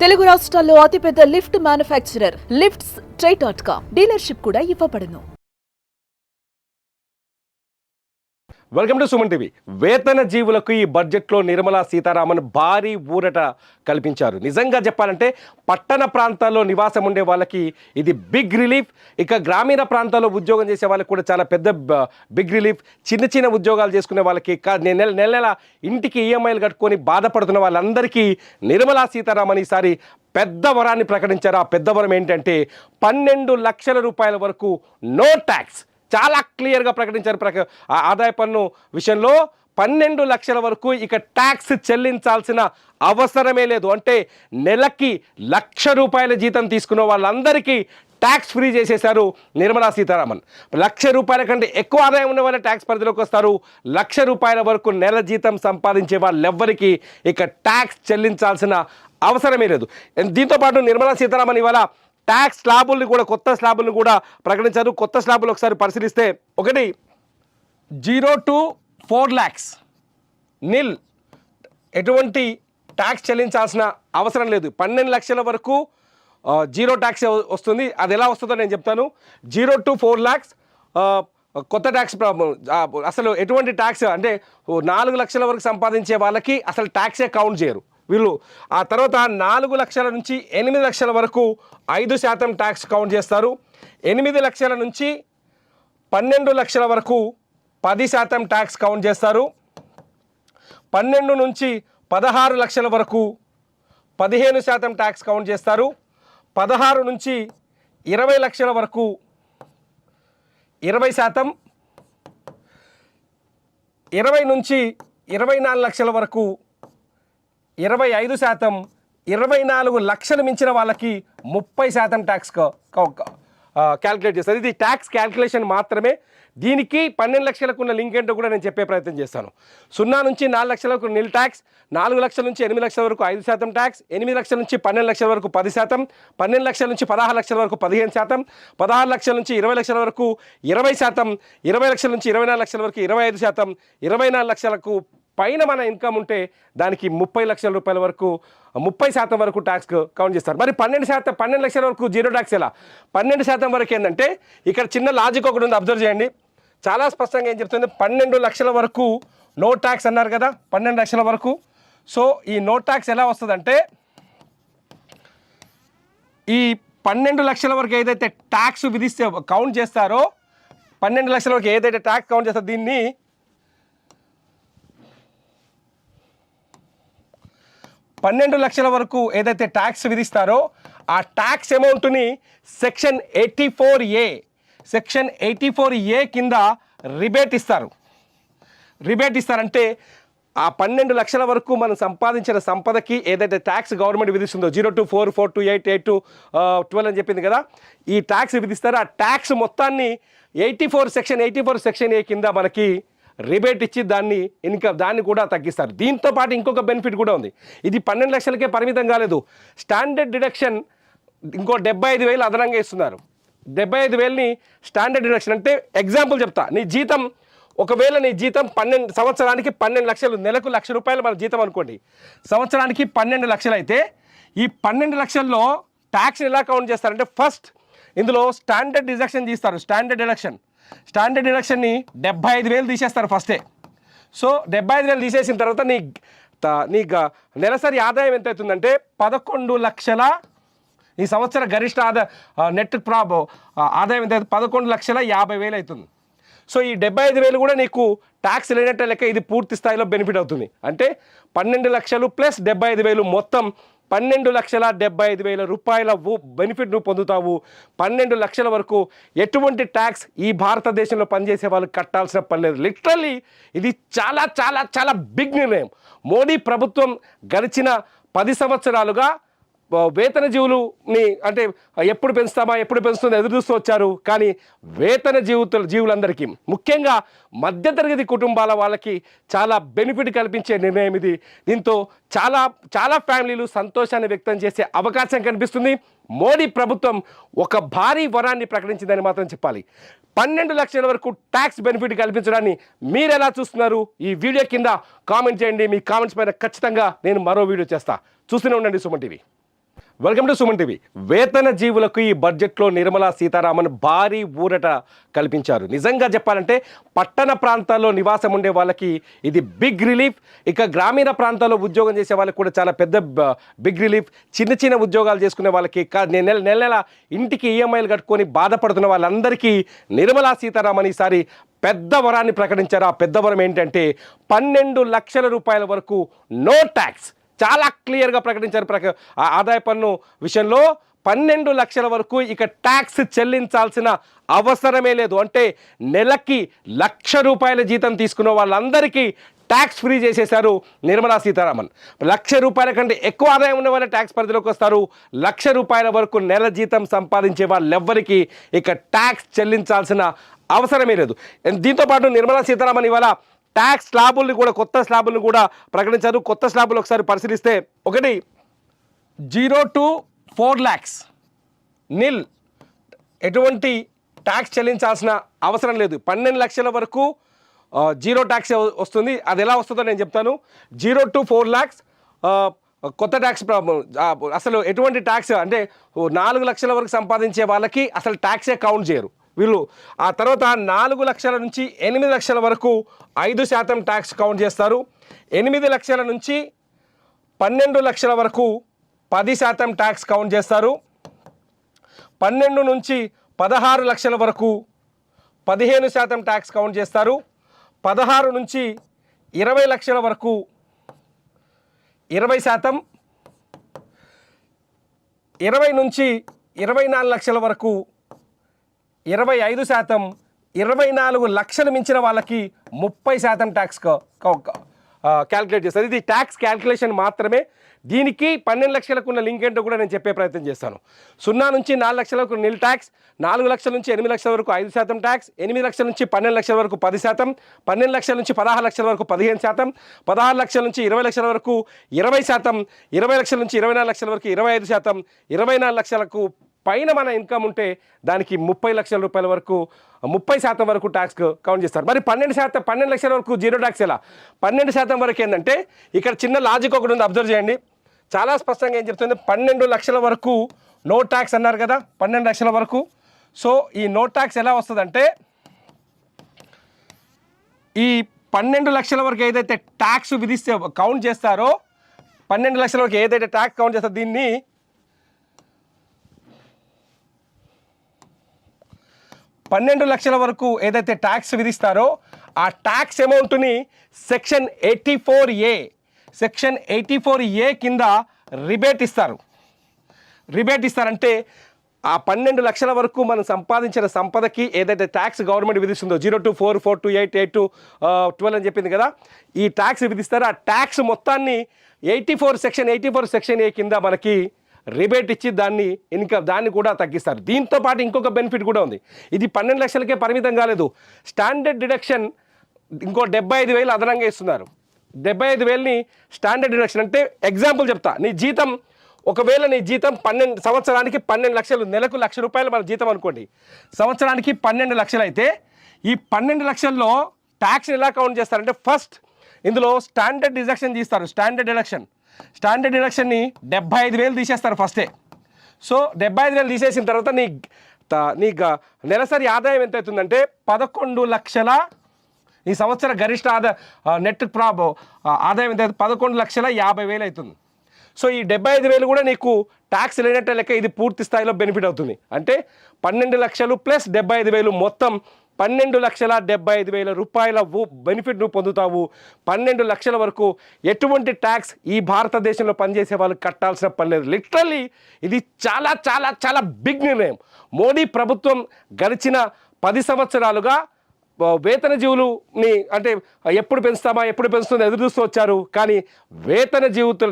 తెలుగు రాష్ట్రాల్లో అతిపెద్ద lift manufacturer lifts ట్రై.com dealership కూడా ఇవ్వబడును. Welcome to Suman TV. వేతన జీవులకు ఈ బడ్జెట్లో నిర్మలా సీతారామన్ భారీ ఊరట కల్పించారు. నిజంగా చెప్పాలంటే పట్టణ ప్రాంతాల్లో నివాసం ఉండే వాళ్ళకి ఇది బిగ్ రిలీఫ్. ఇక గ్రామీణ ప్రాంతాల్లో ఉద్యోగం చేసే వాళ్ళకి కూడా చాలా పెద్ద బిగ్ రిలీఫ్. చిన్న చిన్న ఉద్యోగాలు చేసుకునే వాళ్ళకి నెల నెల ఇంటికి ఈఎంఐలు కట్టుకొని బాధపడుతున్న వాళ్ళందరికీ నిర్మలా సీతారామన్ ఈసారి పెద్ద వరాన్ని ప్రకటించారు. ఆ పెద్ద వరం ఏంటంటే 12 లక్షల రూపాయల వరకు నో ట్యాక్స్. చాలా క్లియర్గా ప్రకటించారు. ఆదాయ పన్ను విషయంలో 12 లక్షల వరకు ఇక ట్యాక్స్ చెల్లించాల్సిన అవసరమే లేదు. అంటే నెలకి 1,00,000 రూపాయల జీతం తీసుకున్న వాళ్ళందరికీ ట్యాక్స్ ఫ్రీ చేసేశారు నిర్మలా సీతారామన్. 1,00,000 రూపాయల కంటే ఎక్కువ ఆదాయం ఉన్న వాళ్ళ ట్యాక్స్ పరిధిలోకి వస్తారు. 1,00,000 రూపాయల వరకు నెల జీతం సంపాదించే వాళ్ళెవ్వరికీ ఇక ట్యాక్స్ చెల్లించాల్సిన అవసరమే లేదు. దీంతోపాటు నిర్మలా సీతారామన్ ఇవాళ ట్యాక్స్ స్లాబుల్ని కూడా కొత్త స్లాబుల్ని కూడా ప్రకటించారు. కొత్త స్లాబులు ఒకసారి పరిశీలిస్తే, ఒకటి 0 to 4 lakhs నిల్, ఎటువంటి ట్యాక్స్ చెల్లించాల్సిన అవసరం లేదు. 12 లక్షల వరకు జీరో ట్యాక్స్ వస్తుంది. అది ఎలా వస్తుందో నేను చెప్తాను. 0 to 4 lakhs కొత్త ట్యాక్స్ అసలు ఎటువంటి ట్యాక్స్ అంటే 4 లక్షల వరకు సంపాదించే వాళ్ళకి అసలు ట్యాక్సే కౌంట్ చేయరు వీళ్ళు. ఆ తర్వాత 4 లక్షల నుంచి 8 లక్షల వరకు 5% ట్యాక్స్ కౌంట్ చేస్తారు. 8 లక్షల నుంచి 12 లక్షల వరకు 10% ట్యాక్స్ కౌంట్ చేస్తారు. 12 నుంచి 16 లక్షల వరకు 15% ట్యాక్స్ కౌంట్ చేస్తారు. 16 నుంచి 20 లక్షల వరకు 20%, 20 నుంచి 24 లక్షల వరకు 25%, 24 లక్షలు మించిన వాళ్ళకి 30% ట్యాక్స్ క్యాల్కులేట్ చేస్తారు. ఇది ట్యాక్స్ క్యాల్కులేషన్ మాత్రమే. దీనికి 12 లక్షలకు ఉన్న లింక్ ఏంటో కూడా నేను చెప్పే ప్రయత్నం చేస్తాను. 0 నుంచి 4 లక్షల వరకు నిల్ ట్యాక్స్, 4 లక్షల నుంచి 8 లక్షల వరకు 5% ట్యాక్స్, 8 లక్షల నుంచి 12 లక్షల వరకు 10%, 12 లక్షల నుంచి 16 లక్షల వరకు 15%, 16 లక్షల నుంచి 20 లక్షల వరకు 20%, 20 లక్షల నుంచి 24 లక్షల వరకు 25%, 24 లక్షలకు పైన మన ఇన్కమ్ ఉంటే దానికి 30 లక్షల రూపాయల వరకు 30% వరకు ట్యాక్స్ కౌంట్ చేస్తారు. మరి 12 లక్షల వరకు జీరో ట్యాక్స్ ఎలా? 12% వరకు ఏంటంటే ఇక్కడ చిన్న లాజిక్ ఒకటి ఉంది, అబ్జర్వ్ చేయండి. చాలా స్పష్టంగా ఏం చెప్తుంది, 12 లక్షల వరకు నో ట్యాక్స్ అన్నారు కదా, 12 లక్షల వరకు. సో ఈ నో ట్యాక్స్ ఎలా వస్తుందంటే, ఈ 12 లక్షల వరకు ఏదైతే ట్యాక్స్ విధిస్తే కౌంట్ చేస్తారో, 12 లక్షల వరకు ఏదైతే ట్యాక్స్ కౌంట్ చేస్తారో దీన్ని 12 లక్షల వరకు ఏదైతే ట్యాక్స్ విధిస్తారో ఆ ట్యాక్స్ అమౌంట్ని సెక్షన్ 84A కింద రిబేట్ ఇస్తారు. రిబేట్ ఇస్తారంటే ఆ 12 లక్షల వరకు మనం సంపాదించిన సంపదకి ఏదైతే tax government విధిస్తుందో 0 to 4, 4 to 8, 8 to 12 అని చెప్పింది కదా, ఈ ట్యాక్స్ విధిస్తారు. ఆ ట్యాక్స్ మొత్తాన్ని సెక్షన్ 84 A కింద మనకి రిబేట్ ఇచ్చి దాన్ని కూడా తగ్గిస్తారు. దీంతో పాటు ఇంకొక బెనిఫిట్ కూడా ఉంది. ఇది 12 లక్షలకే పరిమితం కాలేదు. స్టాండర్డ్ డిడక్షన్ ఇంకో 75,000 అదనంగా ఇస్తున్నారు. 75,000ని స్టాండర్డ్ డిడక్షన్ అంటే, ఎగ్జాంపుల్ చెప్తా. ఒకవేళ నీ జీతం సంవత్సరానికి 12 లక్షలు, నెలకు 1,00,000 రూపాయలు మన జీతం అనుకోండి, సంవత్సరానికి 12 లక్షలు అయితే ఈ 12 లక్షల్లో ట్యాక్స్ని ఎలా కౌంట్ చేస్తారంటే, ఫస్ట్ ఇందులో స్టాండర్డ్ డిడక్షన్ తీస్తారు. స్టాండర్డ్ డిడక్షన్ని 75,000 తీసేస్తారు ఫస్టే. సో 75,000 తీసేసిన తర్వాత నీ నెలసరి ఆదాయం ఎంత అవుతుందంటే 11 లక్షల, ఈ సంవత్సర గరిష్ట నెట్ ఆదాయం ఎంత అవుతుంది, 11,50,000 అవుతుంది. సో ఈ 75,000 కూడా నీకు ట్యాక్స్ లేనట్టే లెక్క. ఇది పూర్తి స్థాయిలో బెనిఫిట్ అవుతుంది. అంటే 12 లక్షలు ప్లస్ 75,000 మొత్తం 12,75,000 రూపాయల బెనిఫిట్ నువ్వు పొందుతావు. 12 లక్షల వరకు ఎటువంటి ట్యాక్స్ ఈ భారతదేశంలో పనిచేసే వాళ్ళు కట్టాల్సిన పని లేదు. లిటరల్లీ ఇది చాలా చాలా చాలా బిగ్ నిర్ణయం. మోడీ ప్రభుత్వం గడిచిన 10 సంవత్సరాలుగా వేతన జీవులని అంటే ఎప్పుడు పెంచుతుంది ఎదురు చూస్తూ వచ్చారు. కానీ వేతన జీవులందరికీ, ముఖ్యంగా మధ్యతరగతి కుటుంబాల వాళ్ళకి చాలా బెనిఫిట్ కల్పించే నిర్ణయం ఇది. దీంతో చాలా చాలా ఫ్యామిలీలు సంతోషాన్ని వ్యక్తం చేసే అవకాశం కనిపిస్తుంది. మోడీ ప్రభుత్వం ఒక భారీ వరాన్ని ప్రకటించిందని మాత్రం చెప్పాలి. 12 లక్షల వరకు ట్యాక్స్ బెనిఫిట్ కల్పించడాన్ని మీరు ఎలా చూస్తున్నారు? ఈ వీడియో కింద కామెంట్ చేయండి. మీ కామెంట్స్ పైన ఖచ్చితంగా నేను మరో వీడియో చేస్తా. చూస్తూనే ఉండండి Suman TV. Welcome to Suman TV. వేతన జీవులకు ఈ బడ్జెట్లో నిర్మలా సీతారామన్ భారీ ఊరట కల్పించారు. నిజంగా చెప్పాలంటే పట్టణ ప్రాంతాల్లో నివాసం ఉండే వాళ్ళకి ఇది బిగ్ రిలీఫ్. ఇక గ్రామీణ ప్రాంతాల్లో ఉద్యోగం చేసే వాళ్ళకి కూడా చాలా పెద్ద బిగ్ రిలీఫ్. చిన్న చిన్న ఉద్యోగాలు చేసుకునే వాళ్ళకి నెల నెల ఇంటికి ఈఎంఐలు కట్టుకొని బాధపడుతున్న వాళ్ళందరికీ నిర్మలా సీతారామన్ ఈసారి పెద్ద వరాన్ని ప్రకటించారు. ఆ పెద్ద వరం ఏంటంటే 12 లక్షల రూపాయల వరకు నో ట్యాక్స్. చాలా క్లియర్గా ప్రకటించారు. ఆదాయ పన్ను విషయంలో 12 లక్షల వరకు ఇక ట్యాక్స్ చెల్లించాల్సిన అవసరమే లేదు. అంటే నెలకి 1,00,000 రూపాయల జీతం తీసుకున్న వాళ్ళందరికీ ట్యాక్స్ ఫ్రీ చేసేశారు నిర్మలా సీతారామన్. 1,00,000 రూపాయల కంటే ఎక్కువ ఆదాయం ఉన్న వాళ్ళ ట్యాక్స్ పరిధిలోకి వస్తారు. 1,00,000 రూపాయల వరకు నెల జీతం సంపాదించే వాళ్ళెవ్వరికీ ఇక ట్యాక్స్ చెల్లించాల్సిన అవసరమే లేదు. దీంతోపాటు నిర్మలా సీతారామన్ ఇవాళ ట్యాక్స్ స్లాబుల్ని కూడా కొత్త స్లాబుల్ని కూడా ప్రకటించారు. కొత్త స్లాబులు ఒకసారి పరిశీలిస్తే, ఒకటి 0 to 4 lakhs నిల్, ఎటువంటి ట్యాక్స్ చెల్లించాల్సిన అవసరం లేదు. 12 లక్షల వరకు జీరో ట్యాక్స్ వస్తుంది. అది ఎలా వస్తుందో నేను చెప్తాను. 0 to 4 lakhs కొత్త ట్యాక్స్ అసలు ఎటువంటి ట్యాక్స్ అంటే 4 లక్షల వరకు సంపాదించే వాళ్ళకి అసలు ట్యాక్సే కౌంట్ చేయరు వీళ్ళు. ఆ తర్వాత 4 లక్షల నుంచి 8 లక్షల వరకు 5% ట్యాక్స్ కౌంట్ చేస్తారు. 8 లక్షల నుంచి 12 లక్షల వరకు 10% ట్యాక్స్ కౌంట్ చేస్తారు. 12 నుంచి 16 లక్షల వరకు 15% ట్యాక్స్ కౌంట్ చేస్తారు. 16 నుంచి 20 లక్షల వరకు 20%, 20 నుంచి 24 లక్షల వరకు 25%, 24 లక్షలు మించిన వాళ్ళకి 30% ట్యాక్స్ క్యాల్కులేట్ చేస్తారు. ఇది ట్యాక్స్ క్యాల్కులేషన్ మాత్రమే. దీనికి 12 లక్షలకు ఉన్న లింక్ ఏంటో కూడా నేను చెప్పే ప్రయత్నం చేస్తాను. 0 నుంచి 4 లక్షలకు నిల్ ట్యాక్స్, 4 లక్షల నుంచి 8 లక్షల వరకు 5% ట్యాక్స్, 8 లక్షల నుంచి 12 లక్షల వరకు 10%, 12 లక్షల నుంచి 16 లక్షల వరకు 15%, 16 లక్షల నుంచి 20 లక్షల వరకు 20%, 20 లక్షల నుంచి 24 లక్షల వరకు 25%, 24 లక్షలకు పైన మన ఇన్కమ్ ఉంటే దానికి 30 లక్షల రూపాయల వరకు 30% వరకు ట్యాక్స్ కౌంట్ చేస్తారు. మరి 12 లక్షల వరకు జీరో ట్యాక్స్ ఎలా? 12% వరకు ఏంటంటే ఇక్కడ చిన్న లాజిక్ ఒకటి ఉంది, అబ్జర్వ్ చేయండి. చాలా స్పష్టంగా ఏం చెప్తుంది, 12 లక్షల వరకు నో ట్యాక్స్ అన్నారు కదా, 12 లక్షల వరకు. సో ఈ నో ట్యాక్స్ ఎలా వస్తుందంటే, ఈ 12 లక్షల వరకు ఏదైతే ట్యాక్స్ విధిస్తే కౌంట్ చేస్తారో, 12 లక్షల వరకు ఏదైతే ట్యాక్స్ కౌంట్ చేస్తారో దీన్ని 12 లక్షల వరకు ఏదైతే ట్యాక్స్ విధిస్తారో ఆ ట్యాక్స్ అమౌంట్ని సెక్షన్ 84A కింద రిబేట్ ఇస్తారు. ఇస్తారంటే ఆ 12 లక్షల వరకు మనం సంపాదించిన సంపదకి ఏదైతే tax government విధిస్తుందో 0 to 4, 4 to 8, 8 to 12 అని చెప్పింది కదా, ఈ ట్యాక్స్ విధిస్తారు. ఆ ట్యాక్స్ మొత్తాన్ని సెక్షన్ 84 A కింద మనకి రిబేట్ ఇచ్చి దాన్ని కూడా తగ్గిస్తారు. దీంతో పాటు ఇంకొక బెనిఫిట్ కూడా ఉంది. ఇది 12 లక్షలకే పరిమితం కాలేదు. స్టాండర్డ్ డిడక్షన్ ఇంకో 75,000 అదనంగా ఇస్తున్నారు. 75,000ని స్టాండర్డ్ డిడక్షన్ అంటే, ఎగ్జాంపుల్ చెప్తా. నీ జీతం ఒకవేళ నీ జీతం సంవత్సరానికి 12 లక్షలు, నెలకు 1,00,000 రూపాయలు మన జీతం అనుకోండి, సంవత్సరానికి 12 లక్షలు అయితే ఈ 12 లక్షల్లో ట్యాక్స్ ఎలా కౌంట్ చేస్తారంటే, ఫస్ట్ ఇందులో స్టాండర్డ్ డిడక్షన్ తీస్తారు. స్టాండర్డ్ డిడక్షన్ని 75,000 తీసేస్తారు ఫస్టే. సో 75,000 తీసేసిన తర్వాత నీ నెలసరి ఆదాయం ఎంత అవుతుందంటే 11 లక్షల, ఈ సంవత్సర గరిష్ట నెట్ ఆదాయం ఎంత అవుతుంది, 11,50,000 అవుతుంది. సో ఈ 75,000 కూడా నీకు ట్యాక్స్ లేనట్టే లెక్క. ఇది పూర్తి స్థాయిలో బెనిఫిట్ అవుతుంది. అంటే 12 లక్షలు ప్లస్ 75,000 మొత్తం 12,75,000 రూపాయల బెనిఫిట్ నువ్వు పొందుతావు. 12 లక్షల వరకు ఎటువంటి ట్యాక్స్ ఈ భారతదేశంలో పనిచేసే వాళ్ళు కట్టాల్సిన పని లేదు. లిటరల్లీ ఇది చాలా చాలా చాలా బిగ్ నిర్ణయం. మోడీ ప్రభుత్వం గడిచిన 10 సంవత్సరాలుగా వేతన జీవులని అంటే ఎప్పుడు పెంచుతుంది ఎదురు చూస్తూ వచ్చారు. కానీ వేతన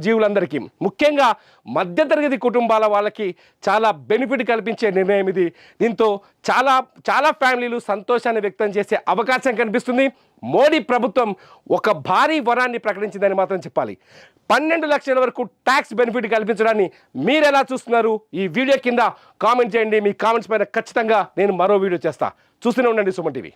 జీవులందరికీ, ముఖ్యంగా మధ్యతరగతి కుటుంబాల వాళ్ళకి చాలా బెనిఫిట్ కల్పించే నిర్ణయం ఇది. దీంతో చాలా చాలా ఫ్యామిలీలు సంతోషాన్ని వ్యక్తం చేసే అవకాశం కనిపిస్తుంది. మోడీ ప్రభుత్వం ఒక భారీ వరాన్ని ప్రకటించిందని మాత్రం చెప్పాలి. 12 లక్షల వరకు ట్యాక్స్ బెనిఫిట్ కల్పించడాన్ని మీరు ఎలా చూస్తున్నారు? ఈ వీడియో కింద కామెంట్ చేయండి. మీ కామెంట్స్ పైన ఖచ్చితంగా నేను మరో వీడియో చేస్తా. చూస్తూనే ఉండండి సుమన్ టీవీ.